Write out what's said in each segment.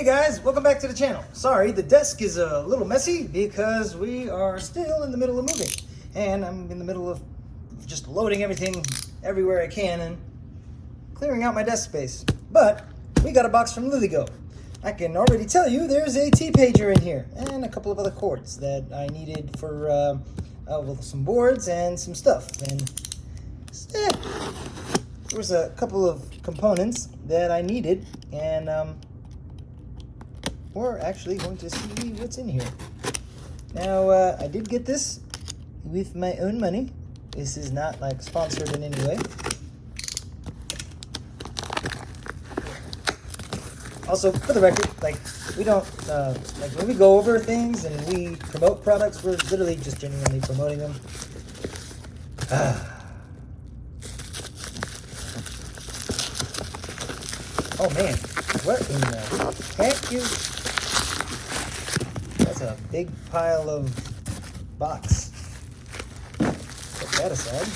Hey guys, welcome back to the channel. Sorry, the desk is a little messy because we are still in the middle of moving. And I'm in the middle of just loading everything everywhere I can and clearing out my desk space. But we got a box from Lilygo. I can already tell you there's a T-Pager in here and a couple of other cords that I needed for some boards and some stuff. And there was a couple of components that I needed, and we're actually going to see what's in here. Now, I did get this with my own money. This is not like sponsored in any way. Also, for the record, like, we don't, like, when we go over things and we promote products, we're literally just genuinely promoting them. Oh man, what in the heck is... That's a big pile of box. Put that aside.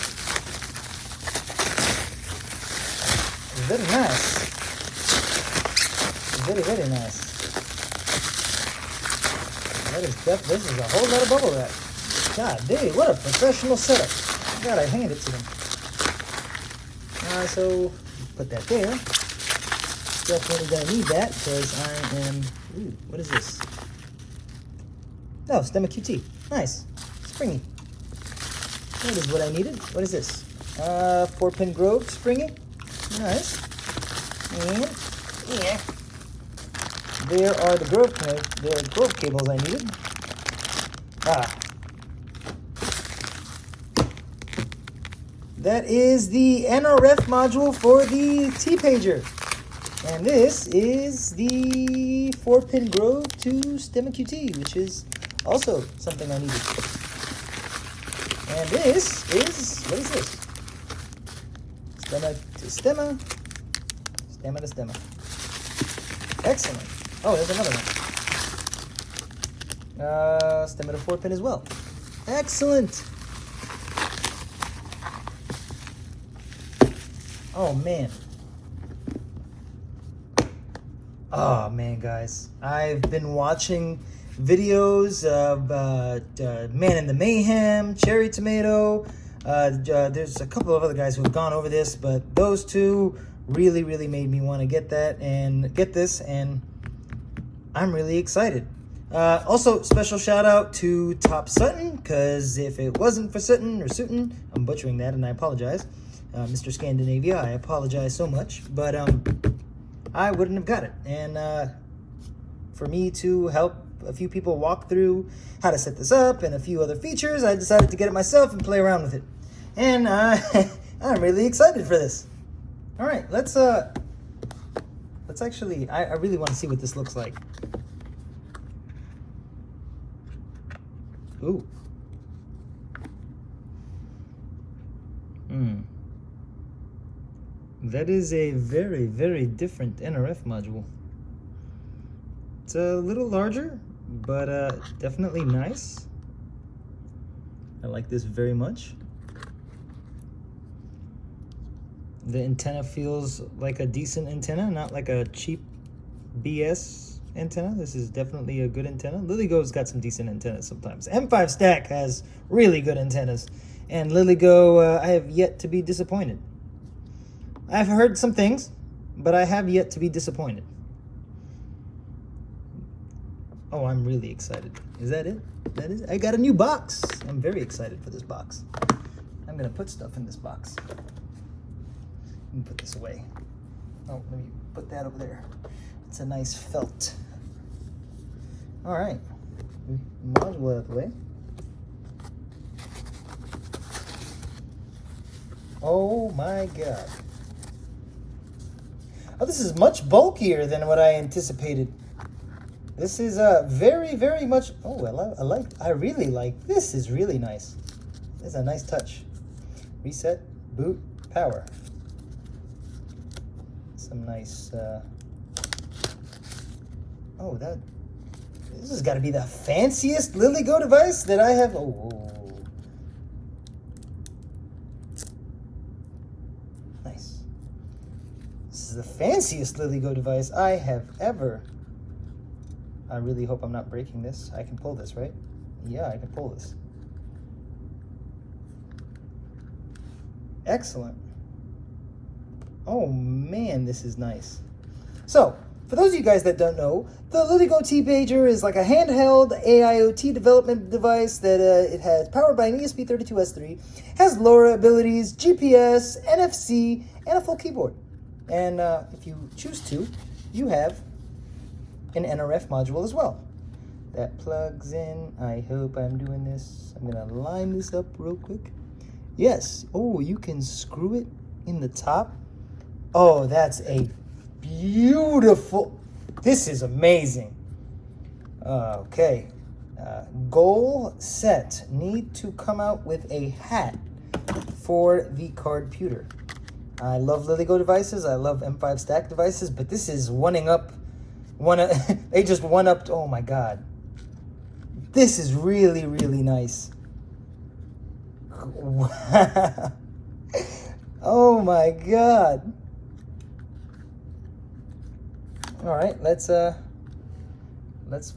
Very nice. Very, very nice. This is a whole lot of bubble wrap. God dang, what a professional setup. God, I hand it to them. So, put that there. Definitely gonna need that because I am... Ooh, what is this? Oh, Stemma QT. Nice. Springy. That is what I needed. What is this? 4-pin Grove springy. Nice. And yeah, there are the Grove cables I needed. That is the NRF module for the T-Pager. And this is the 4-pin Grove to Stemma QT, which is also something I needed. And this is, what is this? Stemma to Stemma, Stemma to Stemma. Excellent. Oh, there's another one. Stemma to 4-pin as well. Excellent. Oh man. Oh man, guys, I've been watching videos of Man in the Mayhem, Cherry Tomato. There's a couple of other guys who have gone over this, but those two really made me want to get that and get this, and I'm really excited. Also, special shout out to Top Sutton, because if it wasn't for Sutton or Sutton, I'm butchering that and I apologize. Mr. Scandinavia, I apologize so much, but I wouldn't have got it. And for me to help a few people walk through how to set this up and a few other features, I decided to get it myself and play around with it. And I'm really excited for this. All right, let's actually, I really want to see what this looks like. Ooh. That is a very different NRF module. It's a little larger, but definitely nice. I like this very much. The antenna feels like a decent antenna, not like a cheap BS antenna. This is definitely a good antenna. Lilygo's got some decent antennas sometimes. M5 Stack has really good antennas, and Lilygo, I have yet to be disappointed. I've heard some things, but I have yet to be disappointed. Oh, I'm really excited. Is that it? That is. I got a new box. I'm very excited for this box. I'm gonna put stuff in this box. Let me put this away. Oh, let me put that over there. It's a nice felt. All right. Module out of the way. Oh my God. Oh, this is much bulkier than what I anticipated. This is very much. Oh, I really like. This is really nice. This is a nice touch. Reset, boot, power. Some nice. Oh, this has got to be the fanciest Lilygo device that I have. Oh. Nice. This is the fanciest Lilygo device I have ever I really hope I'm not breaking this. I can pull this, right? Yeah, I can pull this. Excellent. Oh man, this is nice. So, for those of you guys that don't know, the Lilygo T-Pager is like a handheld AIoT development device that it has powered by an ESP32S3, has LoRa abilities, GPS, NFC, and a full keyboard. And if you choose to, you have an NRF module as well. That plugs in. I hope I'm doing this. I'm gonna line this up real quick. Yes. Oh, you can screw it in the top. Oh, that's a beautiful. This is amazing. Okay. Goal set. Need to come out with a hat for the card pewter. I love Lilygo devices. I love M5 stack devices, but this is one-ing up. They just one-upped. Oh my God. This is really, really nice. Wow. Oh my God. All right, let's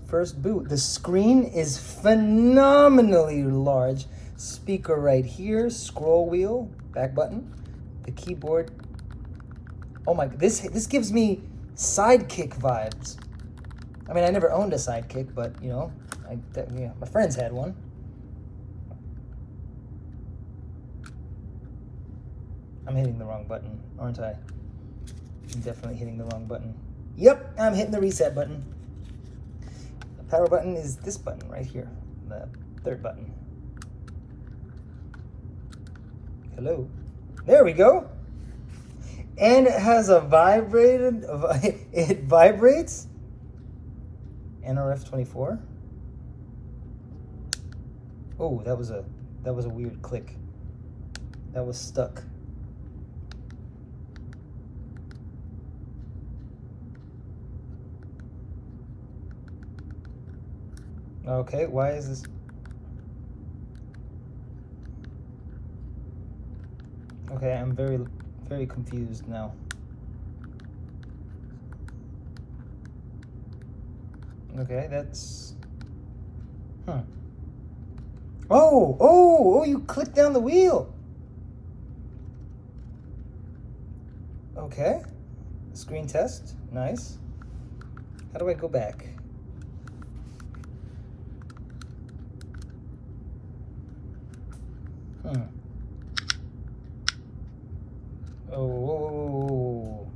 first boot. The screen is phenomenally large. Speaker right here, scroll wheel, back button, the keyboard. Oh my, this gives me Sidekick vibes. I mean, I never owned a Sidekick, but you know, my friends had one. I'm hitting the wrong button, aren't I? I'm definitely hitting the wrong button. Yep, I'm hitting the reset button. The power button is this button right here, the third button. Hello. There we go. And it has a vibrated, it vibrates. NRF24. Oh, that was a weird click. That was stuck. Okay, why is this? Okay, I'm very, very confused now. Okay, that's... Oh, you click down the wheel. Okay. Screen test, nice. How do I go back? Oh.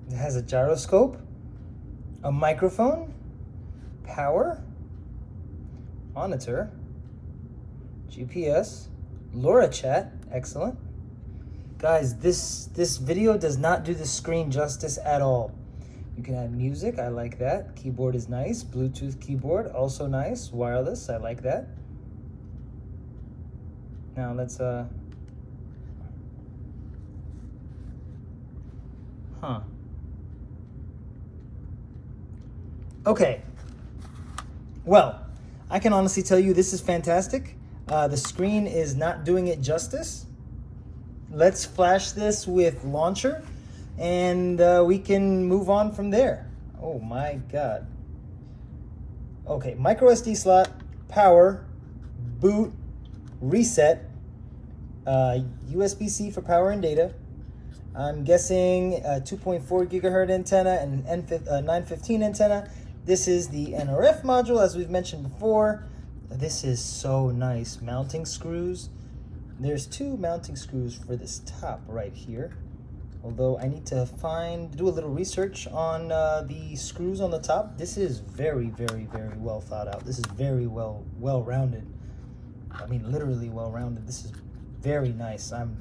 It has a gyroscope, a microphone, power, monitor, GPS, LoRa chat, excellent. Guys, this video does not do the screen justice at all. You can add music, I like that. Keyboard is nice. Bluetooth keyboard, also nice. Wireless, I like that. Now let's Okay. Well, I can honestly tell you this is fantastic. The screen is not doing it justice. Let's flash this with launcher and we can move on from there. Oh my God. Okay, micro SD slot, power, boot, reset, USB-C for power and data. I'm guessing a 2.4 gigahertz antenna and 915 antenna. This is the NRF module, as we've mentioned before. This is so nice. Mounting screws. There's two mounting screws for this top right here. Although I need to do a little research on the screws on the top. This is very, very, very well thought out. This is very well-rounded. I mean, literally well-rounded. This is very nice. I'm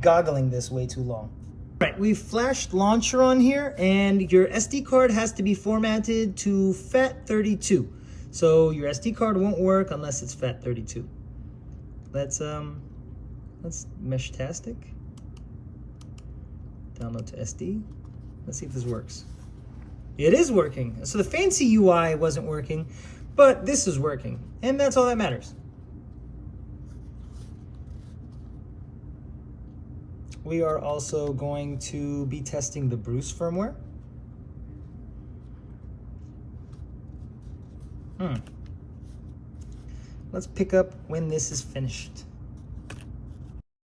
goggling this way too long. Right, we've flashed launcher on here, and your SD card has to be formatted to FAT32. So your SD card won't work unless it's FAT32. Let's Meshtastic. Download to SD. Let's see if this works. It is working. So the fancy UI wasn't working, but this is working, and that's all that matters. We are also going to be testing the Bruce firmware. Let's pick up when this is finished.